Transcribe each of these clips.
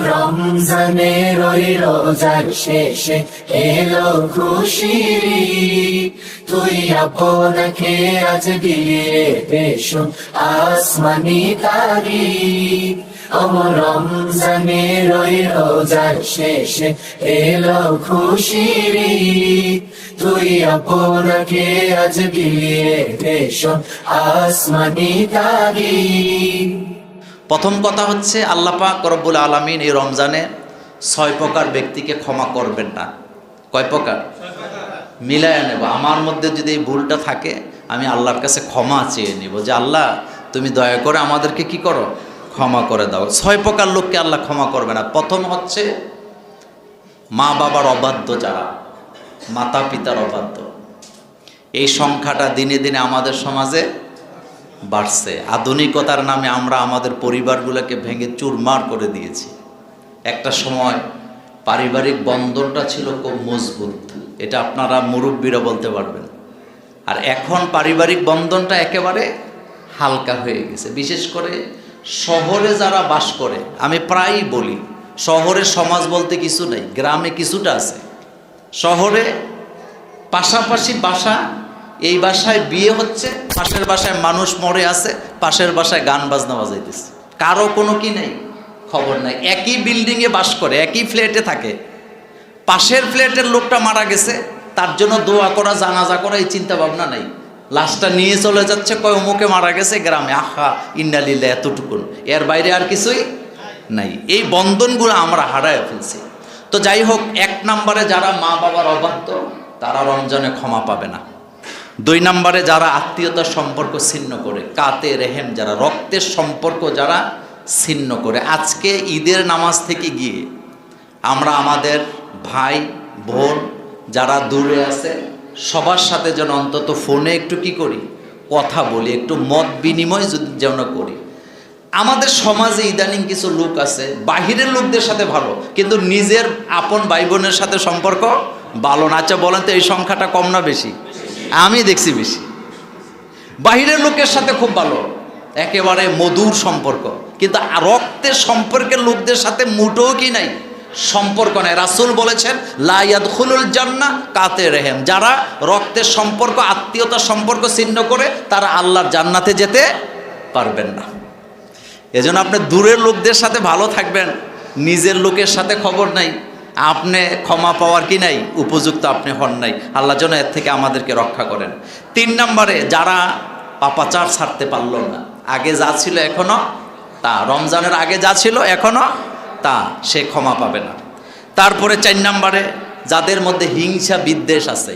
রমজানের ওই রোজার শেষে এলো খুশির ঈদ। তুই আপনাকে আজ দিয়ে পেশুন আসমানি তারিখ। রমজানের ওই রোজার শেষে এলো খুশির ঈদ। তুই আপনাকে আজ দিয়ে পেশুন আসমানি তারিখ। প্রথম কথা হচ্ছে আল্লাহ পাক রব্বুল আলামিন এই রমজানে 6 প্রকার ব্যক্তিকে ক্ষমা করবেন না। কয় প্রকার? মিলায় নেব। আমার মধ্যে যদি এই ভুলটা থাকে আমি আল্লাহর কাছে ক্ষমা চেয়ে নেব যে আল্লাহ তুমি দয়া করে আমাদেরকে কি করো, ক্ষমা করে দাও। 6 প্রকার লোককে আল্লাহ ক্ষমা করবে না। প্রথম হচ্ছে মা বাবার অবাধ্য, যারা মাতা পিতার অবাধ্য। এই সংখ্যাটা দিনে দিনে আমাদের সমাজে বাড়ছে। আধুনিকতার নামে আমরা আমাদের পরিবারগুলোকে ভেঙে চুরমার করে দিয়েছি। একটা সময় পারিবারিক বন্ধনটা ছিল খুব মজবুত, এটা আপনারা মুরব্বীরা বলতে পারবেন। আর এখন পারিবারিক বন্ধনটা একেবারে হালকা হয়ে গেছে। বিশেষ করে শহরে যারা বাস করে, আমি প্রায়ই বলি শহরে সমাজ বলতে কিছু নেই, গ্রামে কিছুটা আছে। শহরে পাশাপাশি বাসা, এই বাসায় বিয়ে হচ্ছে, পাশের বাসায় মানুষ মরে আছে, পাশের বাসায় গান বাজনা বাজাইতেছে, কারো কোনো কি নেই, খবর নাই। একই বিল্ডিংয়ে বাস করে, একই ফ্ল্যাটে থাকে, পাশের ফ্ল্যাটের লোকটা মারা গেছে, তার জন্য দোয়া করা, জানাজা করা এই চিন্তা ভাবনা নাই। লাশটা নিয়ে চলে যাচ্ছে, কয় অমুকে মারা গেছে গ্রামে, আহা ইন্না লিল্লাহ, এতটুকুন, এর বাইরে আর কিছুই নাই। এই বন্ধনগুলো আমরা হারায় ফেলছি। তো যাই হোক, 1 নম্বরে যারা মা বাবার অবাধ্য তারা রমজানে ক্ষমা পাবে না। 2 নম্বরে যারা আত্মীয়তার সম্পর্ক ছিন্ন করে, কাতে রেহেম, যারা রক্তের সম্পর্ক যারা ছিন্ন করে। আজকে ঈদের নামাজ থেকে গিয়ে আমরা আমাদের ভাই বোন যারা দূরে আছে সবার সাথে যেন অন্তত ফোনে একটু কি করি, কথা বলি, একটু মত বিনিময় যদি যেন করি। আমাদের সমাজে ইদানিং কিছু লোক আছে বাহিরের লোকদের সাথে ভালো, কিন্তু নিজের আপন ভাই বোনের সাথে সম্পর্ক ভালো না। আচ্ছা বলেন তো, এই সংখ্যাটা কম না বেশি? আমি দেখছি বেশি। বাহিরের লোকের সাথে খুব ভালো, একেবারে মধুর সম্পর্ক, কিন্তু রক্তের সম্পর্কের লোকদের সাথে মুঠোও কি নাই, সম্পর্ক নাই। রাসূল বলেছেন লা ইয়াদখুলুল জান্নাহ কাতে রেহেম, যারা রক্তের সম্পর্ক, আত্মীয়তার সম্পর্ক ছিন্ন করে তারা আল্লাহর জান্নাতে যেতে পারবেন না। এজন্য আপনি দূরের লোকদের সাথে ভালো থাকবেন, নিজের লোকের সাথে খবর নাই, আপনি ক্ষমা পাওয়ার কি নাই, উপযুক্ত আপনি হন নাই। আল্লাহ যেন এর থেকে আমাদেরকে রক্ষা করেন। 3 নম্বরে যারা পাপাচার ছাড়তে পারলো না, আগে যা ছিল এখনো তা, রমজানের আগে যা ছিল এখনো তা, সে ক্ষমা পাবে না। তারপরে 4 নম্বরে যাদের মধ্যে হিংসা বিদ্বেষ আছে,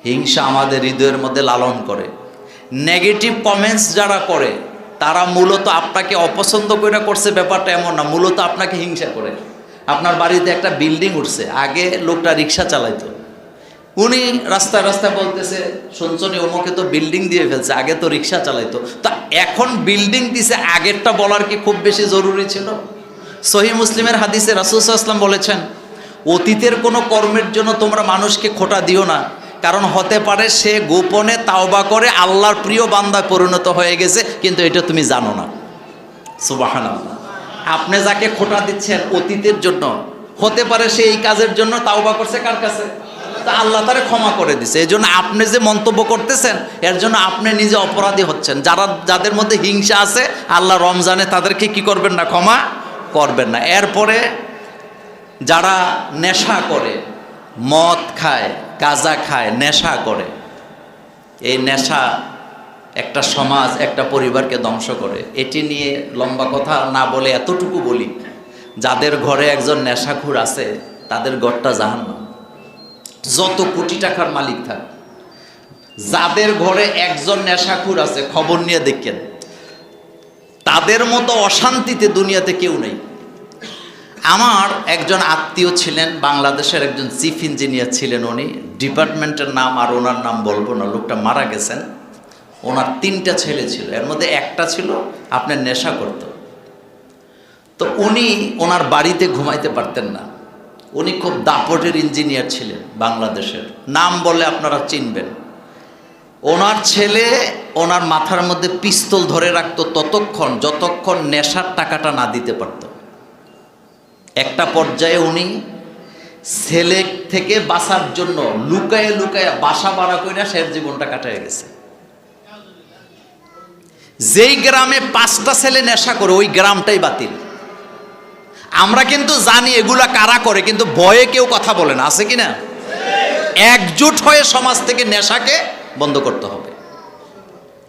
হিংসা আমাদের হৃদয়ের মধ্যে লালন করে। নেগেটিভ কমেন্টস যারা করে তারা মূলত আপনাকে অপছন্দ করে করছে, ব্যাপারটা এমন না, মূলত আপনাকে হিংসা করে। আপনার বাড়িতে একটা বিল্ডিং উঠছে, আগে লোকটা রিক্সা চালাইতো, উনি রাস্তায় রাস্তায় বলতেছে শুনছনি অমুকে তো বিল্ডিং দিয়ে ফেলছে, আগে তো রিক্সা চালাইতো। তা এখন বিল্ডিং দিছে, আগেরটা বলার কি খুব বেশি জরুরি ছিল? সহিহ মুসলিমের হাদিসে রাসূল সাল্লাল্লাহু আলাইহি ওয়াসাল্লাম বলেছেন, অতীতের কোনো কর্মের জন্য তোমরা মানুষকে খোঁটা দিও না, কারণ হতে পারে সে গোপনে তাওবা করে আল্লাহর প্রিয় বান্দায় পরিণত হয়ে গেছে, কিন্তু এটা তুমি জানো না। সুবহানাল্লাহ। আপনি যাকে খোঁটা দিচ্ছেন অতীতের জন্য, হতে পারে সে এই কাজের জন্য তাওবা করছে কার কাছে, তা আল্লাহ তারে ক্ষমা করে দিছে। এই জন্য আপনি যে মন্তব্য করতেছেন এর জন্য আপনি নিজে অপরাধী হচ্ছেন। যাদের মধ্যে হিংসা আছে আল্লাহ রমজানে তাদেরকে কি করবেন না, ক্ষমা করবেন না। এরপরে যারা নেশা করে, মদ খায়, গাঁজা খায়, নেশা করে, এই নেশা একটা সমাজ, একটা পরিবারকে ধ্বংস করে। এটি নিয়ে লম্বা কথা না বলে এতটুকু বলি, যাদের ঘরে একজন নেশাখোর আছে তাদের ঘরটা জাহান্নাম। যত কোটি টাকার মালিক থাক, যাদের ঘরে একজন নেশাখোর আছে খবর নিয়ে দেখেন, তাদের মতো অশান্তিতে দুনিয়াতে কেউ নেই। আমার একজন আত্মীয় ছিলেন, বাংলাদেশের একজন চিফ ইঞ্জিনিয়ার ছিলেন, উনি ডিপার্টমেন্টের নাম আর ওনার নাম বলবো না, লোকটা মারা গেছেন। ওনার 3টা ছেলে ছিল, এর মধ্যে একটা ছিল আপনার নেশা করত। তো উনি ওনার বাড়িতে ঘুমাইতে পারতেন না। উনি খুব দাপটের ইঞ্জিনিয়ার ছিলেন, বাংলাদেশের নাম বলে আপনারা চিনবেন। ওনার ছেলে ওনার মাথার মধ্যে পিস্তল ধরে রাখতো ততক্ষণ যতক্ষণ নেশার টাকাটা না দিতে পারত। একটা পর্যায়ে উনি ছেলে থেকে বাঁচার জন্য লুকায়ে লুকায়ে বাসা ভাড়া কইরা সে জীবনটা কাটায় গেছে। যেই গ্রামে 5টা ছেলে নেশা করে ওই গ্রামটাই বাতিল। আমরা কিন্তু জানি এগুলা কারা করে, কিন্তু ভয়ে কেউ কথা বলে না, আছে কি না? একজোট হয়ে সমাজ থেকে নেশাকে বন্ধ করতে হবে।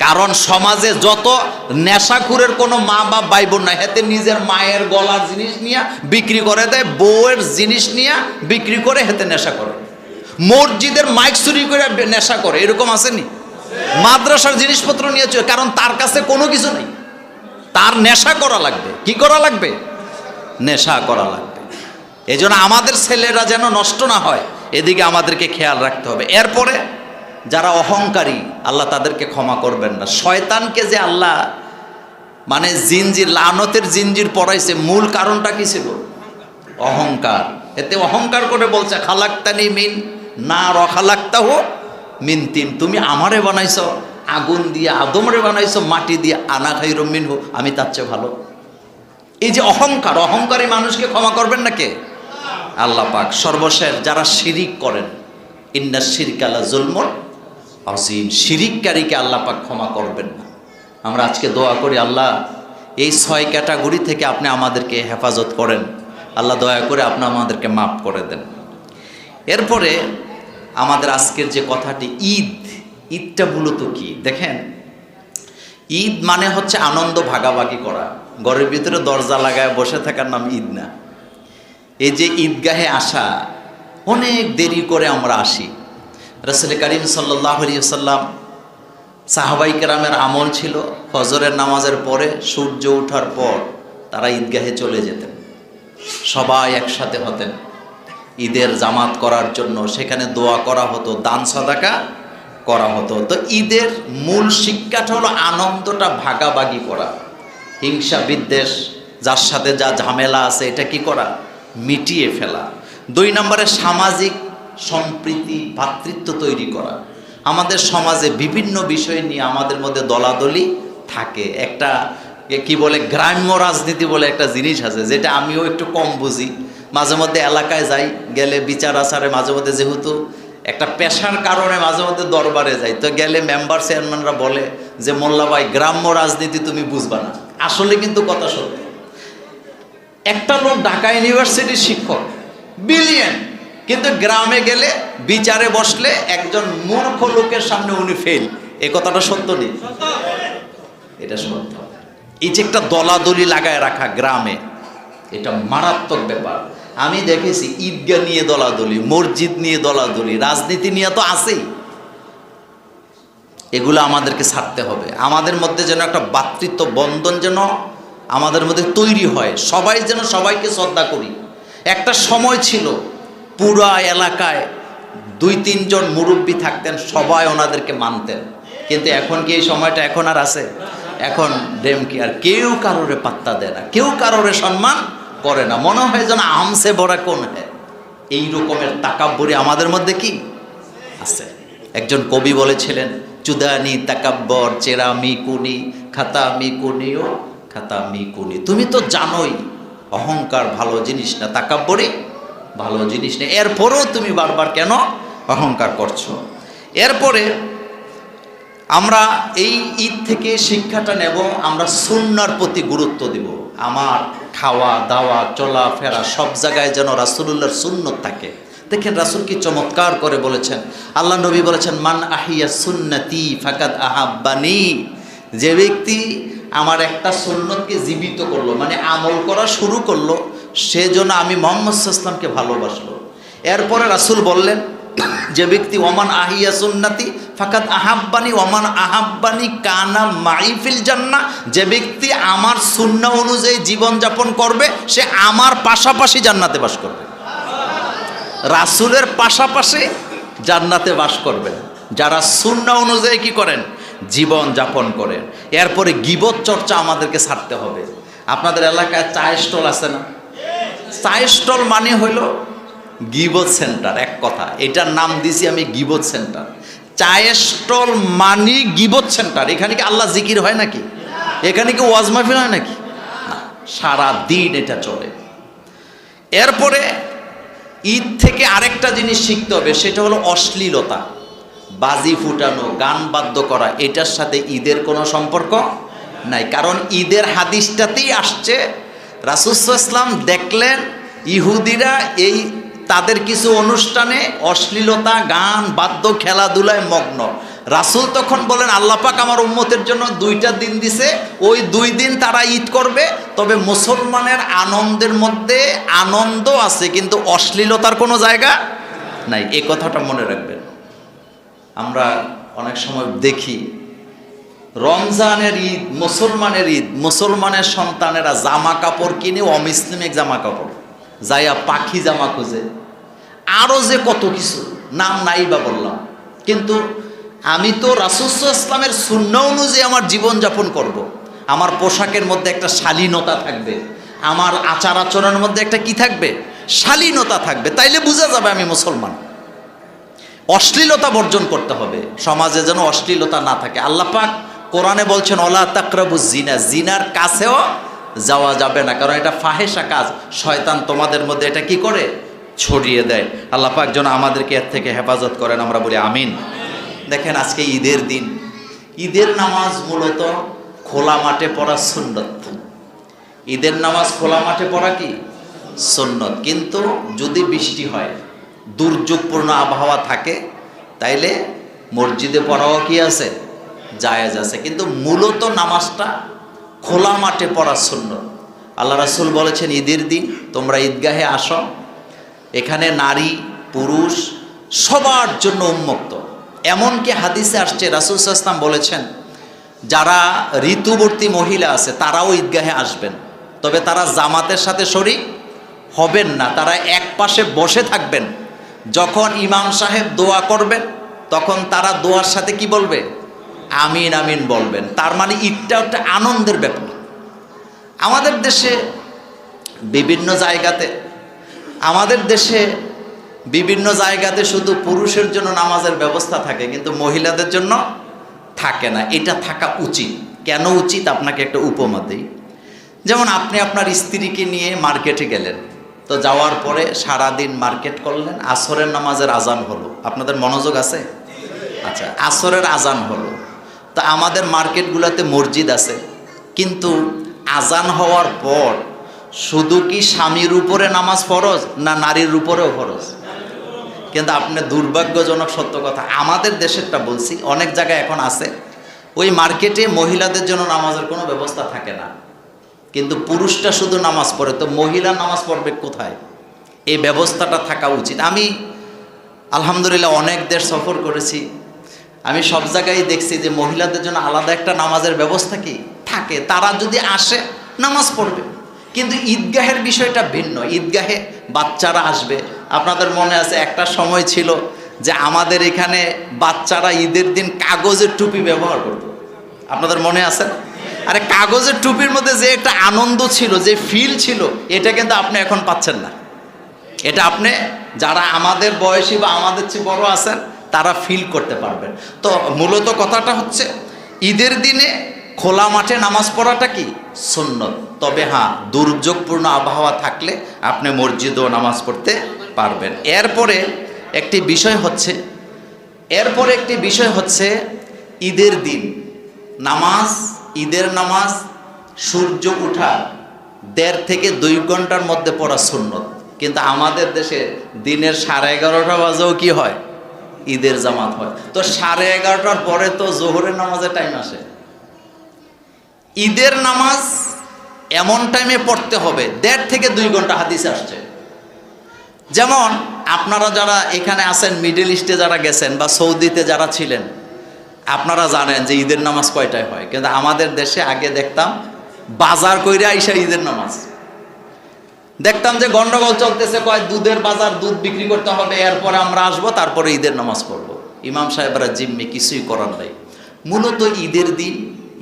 কারণ সমাজে যত নেশাখুরের কোনো মা বাপ ভাই বোন নাই, হেতে নিজের মায়ের গলার জিনিস নিয়ে বিক্রি করে দেয়, বউয়ের জিনিস নিয়ে বিক্রি করে হেতে নেশা করে, মসজিদের মাইক চুরি করে নেশা করে, এরকম আসেনি? মাদ্রাসার জিনিসপত্র নিয়ে চলে, কারণ তার কাছে কোনো কিছু নেই, তার নেশা করা লাগবে। কি করা লাগবে? নেশা করা লাগবে। এই জন্য আমাদের ছেলেরা যেন নষ্ট না হয়, এদিকে আমাদেরকে খেয়াল রাখতে হবে। এরপরে যারা অহংকারী, আল্লাহ তাদেরকে ক্ষমা করবেন না। শয়তানকে যে আল্লাহ মানে জিনজির, লানতের জিনজির পড়াইছে, মূল কারণটা কি ছিল? অহংকার। এতে অহংকার করে বলছে খালাক্তানি মিন নার ওয়া খালাক্তাহু মিন তিন, তুমি আমারে বানাইছো আগুন দিয়ে, আদমরে বানাইছো মাটি দিয়ে, আনা খায়রুম মিনহু, আমি তার চেয়ে ভালো। এই যে অহংকার, অহংকারী মানুষকে ক্ষমা করবেন না কে? আল্লাহ পাক। সর্বশেষ যারা শিরিক করেন, ইন্না শিরকা লা যুলমুন আযীম, শিরিককারীকে আল্লাহ পাক ক্ষমা করবেন না। আমরা আজকে দোয়া করি, আল্লাহ এই 6 ক্যাটাগরি থেকে আপনি আমাদেরকে হেফাজত করেন। আল্লাহ দয়া করে আপনি আমাদেরকে মাফ করে দেন। এরপরে আমাদের আজকের যে কথাটি, ঈদ, ঈদটা মূলত কি দেখেন? ঈদ মানে হচ্ছে আনন্দ ভাগাভাগি করা। ঘরের ভিতরে দরজা লাগায় বসে থাকার নাম ঈদ না। এই যে ঈদগাহে আসা, অনেক দেরি করে আমরা আসি। রাসূল করিম সাল্লাল্লাহু আলাইহি ওয়াসাল্লাম, সাহাবাই কেরামের আমল ছিল ফজরের নামাজের পরে, সূর্য ওঠার পর তারা ঈদগাহে চলে যেতেন, সবাই একসাথে হতেন ঈদের জামাত করার জন্য। সেখানে দোয়া করা হতো, দান সাদাকা করা হতো। তো ঈদের মূল শিক্ষাটা হলো আনন্দটা ভাগাভাগি করা, হিংসা বিদ্বেষ, যার সাথে যা ঝামেলা আছে এটা কি করা? মিটিয়ে ফেলা। 2 নম্বরে সামাজিক সম্প্রীতি, ভ্রাতৃত্ব তৈরি করা। আমাদের সমাজে বিভিন্ন বিষয় নিয়ে আমাদের মধ্যে দলাদলি থাকে। একটা কি বলে, গ্রাম্য রাজনীতি বলে একটা জিনিস আছে, যেটা আমিও একটু কম বুঝি। মাঝে মধ্যে এলাকায় যাই, গেলে বিচার আচারে মাঝে মধ্যে, যেহেতু একটা পেশার কারণে মাঝে মধ্যে দরবারে যাই, তো গেলে মেম্বার চেয়ারম্যানরা বলে যে মোল্লা ভাই, গ্রাম্য রাজনীতি তুমি বুঝবা না। আসলে কিন্তু কথা সত্য। একটা লোক ঢাকা ইউনিভার্সিটির শিক্ষক, বিলিয়ন, কিন্তু গ্রামে গেলে বিচারে বসলে একজন মূর্খ লোকের সামনে উনি ফেল। এ কথাটা সত্য নেই? এটা সত্য। এই যে একটা দলাদলি লাগায় রাখা গ্রামে, এটা মারাত্মক ব্যাপার। আমি দেখেছি ঈদগাহ নিয়ে দলাদলি, মসজিদ নিয়ে দলাদলি, রাজনীতি নিয়ে তো আছেই। এগুলো আমাদেরকে ছাড়তে হবে। আমাদের মধ্যে যেন একটা ভ্রাতৃত্ব বন্ধন যেন আমাদের মধ্যে তৈরি হয়, সবাই যেন সবাইকে শ্রদ্ধা করি। একটা সময় ছিল পুরা এলাকায় 2-3 জন মুরব্বী থাকতেন, সবাই ওনাদেরকে মানতেন। কিন্তু এখন কি এই সময়টা এখন আর আছে? এখন ডেমকি, আর কেউ কারোরে পাত্তা দেয় না, কেউ কারোরে সম্মান করে না। মনে হয় যেন আমসে বড়া কোন হ্যাঁ, এই রকমের তাকাব্বুরি আমাদের মধ্যে কি আছে। একজন কবি বলেছিলেন, চুদানি তাকাব্বর চেরা মি কুনি খাতা মি কুনিও খাতা মি কুনি। তুমি তো জানোই অহংকার ভালো জিনিস না, তাকাব্বরি ভালো জিনিস না, এরপরেও তুমি বারবার কেন অহংকার করছো? এরপরে আমরা এই ঈদ থেকে শিক্ষাটা নেব, আমরা সুন্নাহর প্রতি গুরুত্ব দিব। আমার খাওয়া দাওয়া চলাফেরা সব জায়গায় যেন রাসূলুল্লাহর সুন্নত থাকে। দেখেন রাসূল কি চমৎকার করে বলেছেন। আল্লাহ নবী বলেছেন, মান আহিয়া সুন্নতি ফাকাদ আহাব্বানি, যে ব্যক্তি আমার একটা সুন্নতকে জীবিত করলো, মানে আমল করা শুরু করলো, সেজন্য আমি মুহাম্মদ সাল্লাল্লাহু আলাইহি ওয়াসাল্লামকে ভালোবাসলো। এরপরে রাসূল বললেন, যে ব্যক্তি ওমান আহিয়া সুন্নতি ফাকাদ আহাব্বানি ওমান আহাব্বানি কানা মাই ফিল জান্নাহ, যে ব্যক্তি আমার সুন্নাহ অনুযায়ী জীবনযাপন করবে সে আমার পাশাপাশি জান্নাতে বাস করবে। রাসূলের পাশাপাশি জান্নাতে বাস করবেন যারা সুন্নাহ অনুযায়ী কি করেন? জীবন যাপন করেন। এরপরে গীবত চর্চা আমাদেরকে ছাড়তে হবে। আপনাদের এলাকায় চায়ের স্টল আছে না? চায়ের স্টল মানে হলো গীবত সেন্টার। এক কথা, এটার নাম দিছি আমি গীবত সেন্টার। চায়ের স্টল মানি গীবত সেন্টার। এখানে কি আল্লাহ জিকির হয় নাকি? এখানে কি ওয়াজ মাহফিল হয় নাকি? না, সারা দিন এটা চলে। এরপরে ঈদ থেকে আরেকটা জিনিস শিখতে হবে, সেটা হলো অশ্লীলতা। বাজি ফুটানো, গান বাদ্য করা, এটার সাথে ঈদের কোনো সম্পর্ক নাই। কারণ ঈদের হাদিসটাতেই আসছে, রাসূল সাল্লাল্লাহু আলাইহি ওয়াসাল্লাম দেখলেন ইহুদিরা এই তাদের কিছু অনুষ্ঠানে অশ্লীলতা, গান বাদ্য, খেলাধুলায় মগ্ন। রাসূল তখন বলেন, আল্লাহ পাক আমার উম্মতের জন্য 2টা দিন দিছে, ওই 2 দিন তারা ঈদ করবে। তবে মুসলমানের আনন্দের মধ্যে আনন্দ আছে, কিন্তু অশ্লীলতার কোনো জায়গা নাই। এই কথাটা মনে রাখবেন। আমরা অনেক সময় দেখি রমজানের ঈদ, মুসলমানের ঈদ, মুসলমানের সন্তানেরা জামা কাপড় কিনে অমুসলিমিক জামা কাপড়, যাইয়া পাখি জামা খুঁজে, আরও যে কত কিছু, নাম নাই বা বললাম। কিন্তু আমি তো রাসূল সাল্লাল্লাহু আলাইহি ওয়াসাল্লামের সুন্নাহ অনুযায়ী আমার জীবনযাপন করব। আমার পোশাকের মধ্যে একটা শালীনতা থাকবে, আমার আচার আচরণের মধ্যে একটা কি থাকবে, শালীনতা থাকবে। তাইলে বোঝা যাবে আমি মুসলমান। অশ্লীলতা বর্জন করতে হবে, সমাজে যেন অশ্লীলতা না থাকে। আল্লাহ পাক কোরআনে বলছেন, ওয়ালা তাকরাবুজ জিনা, জিনার কাছেও যাওয়া যাবে না, কারণ এটা ফাহেসা কাজ। শয়তান তোমাদের মধ্যে এটা কি করে, ছড়িয়ে দেয়। আল্লাহ পাক যেন আমাদেরকে এর থেকে হেফাজত করেন, আমরা বলি আমিন। দেখেন আজকে ঈদের দিন, ঈদের নামাজ মূলত খোলা মাঠে পড়া সুন্নত। ঈদের নামাজ খোলা মাঠে পড়া কি সুন্নত। কিন্তু যদি বৃষ্টি হয়, দুর্যোগপূর্ণ আবহাওয়া থাকে, তাইলে মসজিদে পড়াও কি আছে, জায়েজ আছে। কিন্তু মূলত নামাজটা খোলা মাঠে পড়া সুন্নত। আল্লাহ রাসূল বলেছেন, ঈদের দিন তোমরা ঈদগাহে আসো, এখানে নারী পুরুষ সবার জন্য উন্মুক্ত। এমনকি হাদিসে আসছে, রাসূল সাল্লাল্লাহু আলাইহি ওয়াসাল্লাম বলেছেন, যারা ঋতুবর্তী মহিলা আছে তারাও ঈদগাহে আসবেন, তবে তারা জামাতের সাথে শরীক হবেন না, তারা এক পাশে বসে থাকবেন। যখন ইমাম সাহেব দোয়া করবেন, তখন তারা দোয়ার সাথে কি বলবে, আমিন আমিন বলবেন। তার মানে ঈদটা একটা আনন্দের ব্যাপার। আমাদের দেশে বিভিন্ন জায়গাতে শুধু পুরুষের জন্য নামাজের ব্যবস্থা থাকে, কিন্তু মহিলাদের জন্য থাকে না। এটা থাকা উচিত। কেন উচিত, আপনাকে একটা উপমা দিই। যেমন আপনি আপনার স্ত্রীকে নিয়ে মার্কেটে গেলেন, তো যাওয়ার পরে সারাদিন মার্কেট করলেন, আসরের নামাজের আজান হলো। আপনাদের মনোযোগ আছে? আচ্ছা, আসরের আজান হলো। তো আমাদের মার্কেটগুলোতে মসজিদ আছে, কিন্তু আজান হওয়ার পর শুধু কি স্বামীর উপরে নামাজ ফরজ, না নারীর উপরেও ফরজ? কিন্তু আপনি দুর্ভাগ্যজনক সত্য কথা, আমাদের দেশেরটা বলছি, অনেক জায়গায় এখন আছে, ওই মার্কেটে মহিলাদের জন্য নামাজের কোনো ব্যবস্থা থাকে না, কিন্তু পুরুষটা শুধু নামাজ পড়ে। তো মহিলা নামাজ পড়বে কোথায়? এই ব্যবস্থাটা থাকা উচিত। আমি আলহামদুলিল্লাহ অনেক দেশ সফর করেছি, আমি সব জায়গায় দেখছি যে মহিলাদের জন্য আলাদা একটা নামাজের ব্যবস্থা কি থাকে, তারা যদি আসে নামাজ পড়বে। কিন্তু ঈদগাহের বিষয়টা ভিন্ন। ঈদগাহে বাচ্চারা আসবে। আপনাদের মনে আছে একটা সময় ছিল যে আমাদের এখানে বাচ্চারা ঈদের দিন কাগজের টুপি ব্যবহার করত, আপনাদের মনে আছে? আরে কাগজের টুপির মধ্যে যে একটা আনন্দ ছিল, যে ফিল ছিল, এটা কিন্তু আপনি এখন পাচ্ছেন না। এটা আপনি যারা আমাদের বয়সী বা আমাদের চেয়ে বড় আছেন তারা ফিল করতে পারবেন। তো মূলত কথাটা হচ্ছে, ঈদের দিনে খোলা মাঠে নামাজ পড়াটা কি সুন্নত। তবে হ্যাঁ, দুর্যোগপূর্ণ আবহাওয়া থাকলে আপনি মসজিদেও নামাজ পড়তে পারবেন। এরপরে একটি বিষয় হচ্ছে ঈদের দিন ঈদের নামাজ সূর্য ওঠা 1.5 থেকে 2 ঘন্টার মধ্যে পড়া সুন্নত। কিন্তু আমাদের দেশে দিনের 11:30 বাজেও কি হয়, ঈদের জামাত হয়। তো 11:30টার পরে তো জোহরের নামাজের টাইম আসে। ঈদের নামাজ এমন টাইমে পড়তে হবে 1.5 থেকে 2 ঘন্টা, হাদিসে আসছে। যেমন আপনারা যারা এখানে আছেন, মিডল ইস্টে যারা গেছেন বা সৌদিতে যারা ছিলেন, আপনারা জানেন যে ঈদের নামাজ কয়টায় হয়। কিন্তু আমাদের দেশে আগে দেখতাম বাজার কইরা আইসা ঈদের নামাজ, দেখতাম যে গন্ডগোল চলতেছে, কয় দুধের বাজার, দুধ বিক্রি করতে হবে, এরপরে আমরা আসবো, তারপরে ঈদের নামাজ পড়বো। ইমাম সাহেবরা জিম্মি, কিছুই করার নাই। মূলত ঈদের দিন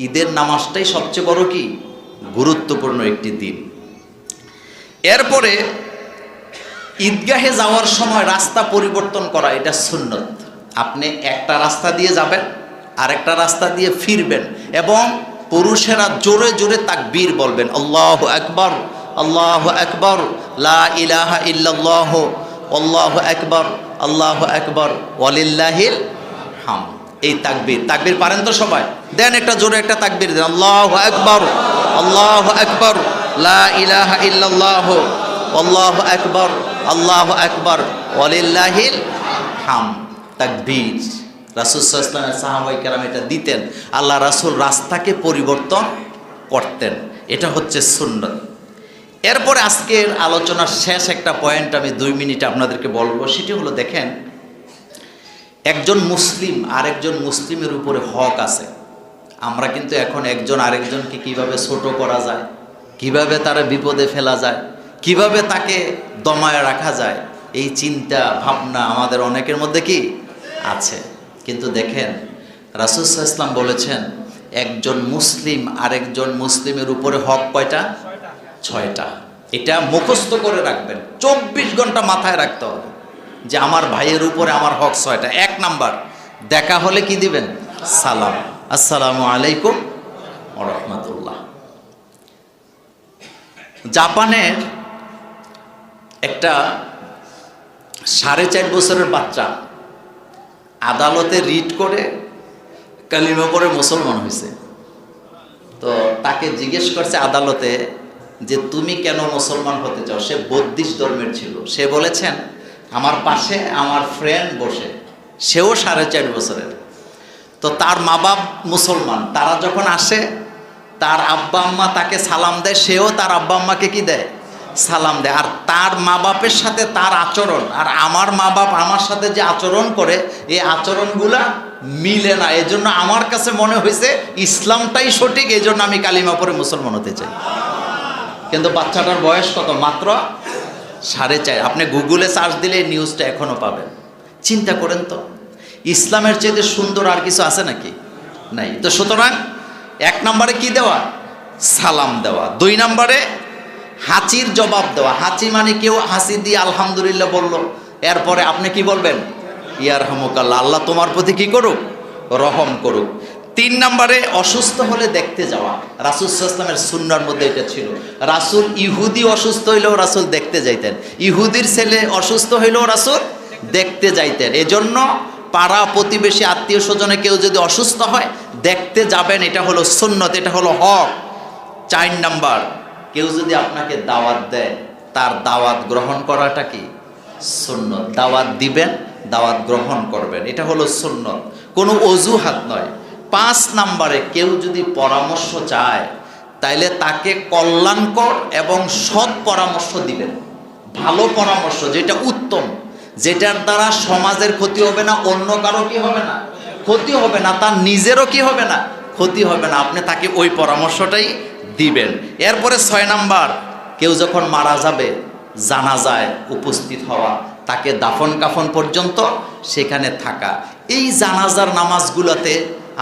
ঈদের নামাজটাই সবচেয়ে বড় কি গুরুত্বপূর্ণ একটি দিন। এরপরে ঈদগাহে যাওয়ার সময় রাস্তা পরিবর্তন করা, এটা সুন্নত। আপনি একটা রাস্তা দিয়ে যাবেন, আরেকটা রাস্তা দিয়ে ফিরবেন, এবং পুরুষেরা জোরে জোরে তাকবীর বলবেন, আল্লাহু আকবার আল্লাহু আকবার, লা ইলাহা ইল্লাল্লাহ, আল্লাহু আকবার, আল্লাহু আকবার, ওয়ালিল্লাহিল হামদ। এই তাকবীর, তাকবীর পারেন তো সবাই? দেন একটা জোরে একটা তাকবীর দেন, আল্লাহু আকবার, আল্লাহু আকবার, লা ইলাহা ইল্লাল্লাহ, আল্লাহু আকবার, আল্লাহু আকবার, ওয়ালিল্লাহিল হামদ। তাকবীর। রাসূল সাল্লাল্লাহু আলাইহি ওয়াসাল্লাম সাহাবায়ে কেরাম এটা দিতেন, আল্লাহ রাসূল রাস্তাকে পরিবর্তন করতেন। এটা হচ্ছে সুন্নত। এরপরে আজকের আলোচনার শেষ একটা পয়েন্ট আমি 2 মিনিটে আপনাদেরকে বলবো, সেটি হলো দেখেন, একজন মুসলিম আরেকজন মুসলিমের উপরে হক আছে। আমরা কিন্তু এখন একজন আরেকজনকে কিভাবে ছোট করা যায়, কিভাবে তারা বিপদে ফেলা যায়, কিভাবে তাকে দমায় রাখা যায়, এই চিন্তা ভাবনা আমাদের অনেকের মধ্যে কি আছে। কিন্তু দেখেন রাসূল সাল্লাল্লাহু আলাইহি ওয়াসাল্লাম বলেছেন, একজন মুসলিম আরেকজন মুসলিমের উপরে হক কয়টা? 6টা। এটা মুখস্থ করে রাখবেন, 24 ঘন্টা মাথায় রাখতে হবে যে আমার ভাইয়ের উপরে আমার হক 6টা। 1 নাম্বার, দেখা হলে কি দিবেন? সালাম, আসসালামু আলাইকুম ওয়া রাহমাতুল্লাহ। জাপানের একটা 4.5 বছরের বাচ্চা আদালতে রিট করে কালিমা পড়ে মুসলমান হয়েছে। তো তাকে জিজ্ঞেস করছে আদালতে যে তুমি কেন মুসলমান হতে চাও? সে বৌদ্ধিস্ট ধর্মের ছিল। সে বলেছেন, আমার পাশে আমার ফ্রেন্ড বসে, সেও 4.5 বছরের। তো তার মা বাপ মুসলমান, তারা যখন আসে তার আব্বা আম্মা তাকে সালাম দেয়, সেও তার আব্বা আম্মাকে কি দেয়? সালাম দেয়। আর তার মা বাপের সাথে তার আচরণ আর আমার মা বাপ আমার সাথে যে আচরণ করে, এই আচরণগুলা মিলে না। এজন্য আমার কাছে মনে হয়েছে ইসলামটাই সঠিক, এই জন্য আমি কালিমা পড়ে মুসলমান হতে চাই। কিন্তু বাচ্চাটার বয়স কত? মাত্র 4.5। আপনি গুগলে সার্চ দিলে এই নিউজটা এখনো পাবেন। চিন্তা করেন তো, ইসলামের চেয়ে সুন্দর আর কিছু আছে নাকি? নাই। তো সুতরাং 1 নম্বরে কি দেওয়া? সালাম দেওয়া। 2 নম্বরে হাঁচির জবাব দেওয়া। হাঁচি মানে কেউ হাসি দিয়ে আলহামদুলিল্লাহ বলল, এরপরে আপনি কি বলবেন? ইয়ারহামুকাল্লাহ, আল্লাহ তোমার প্রতি কি করুক? রহম করুক। 3 নম্বরে অসুস্থ হলে দেখতে যাওয়া। রাসূল সাল্লাল্লাহু আলাইহি ওয়াসাল্লামের সুন্নাহর মধ্যে এটা ছিল। রাসূল ইহুদি অসুস্থ হইলেও রাসূল দেখতে যাইতেন, ইহুদির ছেলে অসুস্থ হইলেও রাসূল দেখতে যাইতেন। এজন্য পাড়া প্রতিবেশী আত্মীয় স্বজনে কেউ যদি অসুস্থ হয় দেখতে যাবেন, এটা হলো সুন্নত, এটা হলো হক। 4 নাম্বার, কেউ যদি আপনাকে দাওয়াত দেয় তার দাওয়াত গ্রহণ করাটা কি? সুন্নত। দাওয়াত দিবেন, দাওয়াত গ্রহণ করবেন, এটা হলো সুন্নত, কোনো অজুহাত নয়। 5 নাম্বারে, কেউ যদি পরামর্শ চায় তাইলে তাকে কল্যাণকর এবং সৎ পরামর্শ দিবেন। ভালো পরামর্শ, যেটা উত্তম, যেটার দ্বারা সমাজের ক্ষতি হবে না, অন্য কারো কি হবে না? ক্ষতি হবে না, তার নিজেরও কি হবে না? ক্ষতি হবে না। আপনি তাকে ওই পরামর্শটাই দিবেন। এরপরে 6 নাম্বার, কেউ যখন মারা যাবে জানাজায় উপস্থিত হওয়া, তাকে দাফন কাফন পর্যন্ত সেখানে থাকা। এই জানাজার নামাজগুলোতে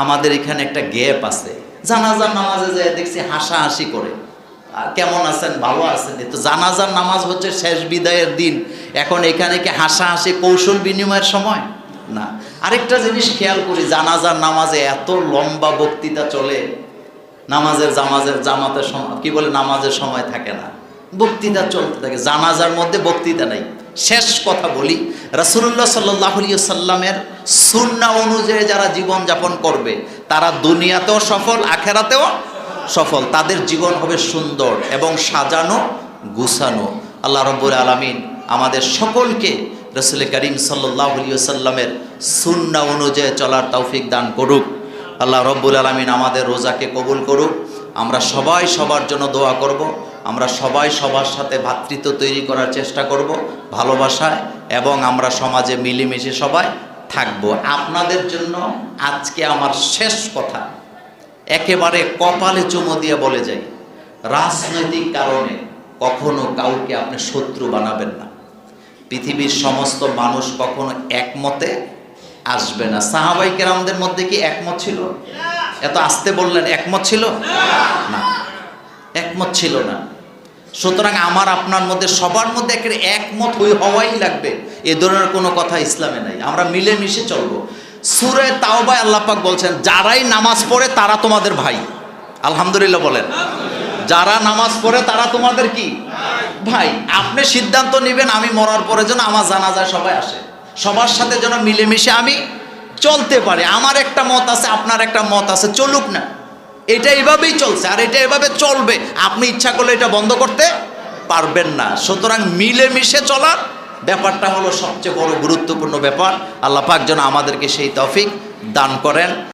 আমাদের এখানে একটা গ্যাপ আছে। জানাজার নামাজে যায় দেখছি হাসাহাসি করে, কেমন আছেন, ভালো আছেন। তো জানাজার নামাজ হচ্ছে শেষ বিদায়ের দিন, এখন এখানে কি হাসাহাসি কৌশল বিনিময়ের সময় না। আরেকটা জিনিস খেয়াল করি, জানাজার নামাজে এত লম্বা বক্তৃতা চলে, জামাতের সময় কি বলে, নামাজের সময় থাকে না, বক্তৃতা চলতে থাকে। জানাজার মধ্যে বক্তৃতা নাই। শেষ কথা বলি, রাসূলুল্লাহ সাল্লাল্লাহু আলাইহি ওয়াসাল্লামের সুন্নাহ অনুযায়ী যারা জীবন যাপন করবে তারা দুনিয়াতেও সফল, আখেরাতেও সফল। তাদের জীবন হবে সুন্দর এবং সাজানো গুছানো। আল্লাহ রাব্বুল আলামিন আমাদের সকলকে রাসূল করিম সাল্লাল্লাহু আলাইহি ওয়াসাল্লামের সুন্নাহ অনুযায়ী চলার তৌফিক দান করুক। আল্লাহ রাব্বুল আলামিন আমাদের রোজাকে কবুল করুক। আমরা সবাই সবার জন্য দোয়া করব। আমরা সবাই সবার সাথে ভ্রাতৃত্ব তৈরি করার চেষ্টা করব ভালোবাসায়, এবং আমরা সমাজে মিলেমিশে সবাই থাকব। আপনাদের জন্য আজকে আমার শেষ কথা, একেবারে কপালে চুমো দিয়ে বলে যাই, রাজনৈতিক কারণে কখনো কাউকে আপনি শত্রু বানাবেন না। পৃথিবীর সমস্ত মানুষ কখনো একমতে আসবে না। সাহাবায়ে কেরামদের মধ্যে কি একমত ছিল? এত আসতে বললেন, একমত ছিল না? একমত ছিল না। সুতরাং আমার আপনার মধ্যে সবার মধ্যে একমত হওয়াই লাগবে, এ ধরনের কোনো কথা ইসলামে নাই। আমরা মিলেমিশে চলবো। সূরা তাওবায় আল্লাহ পাক বলছেন, যারাই নামাজ পড়ে তারা তোমাদের ভাই। আলহামদুলিল্লাহ বলেন। যারা নামাজ পড়ে তারা তোমাদের কি ভাই? আপনি সিদ্ধান্ত নেবেন আমি মরার পরে যেন আমার জানাজায় সবাই আসে, সবার সাথে যেন মিলেমিশে আমি চলতে পারি। আমার একটা মত আছে, আপনার একটা মত আছে, চলুক না, এটা এভাবেই চলছে আর এটা এভাবে চলবে। আপনি ইচ্ছা করলে এটা বন্ধ করতে পারবেন না। সুতরাং মিলেমিশে চলার ব্যাপারটা হলো সবচেয়ে বড় গুরুত্বপূর্ণ ব্যাপার। আল্লাহ পাক যেন আমাদেরকে সেই তৌফিক দান করেন।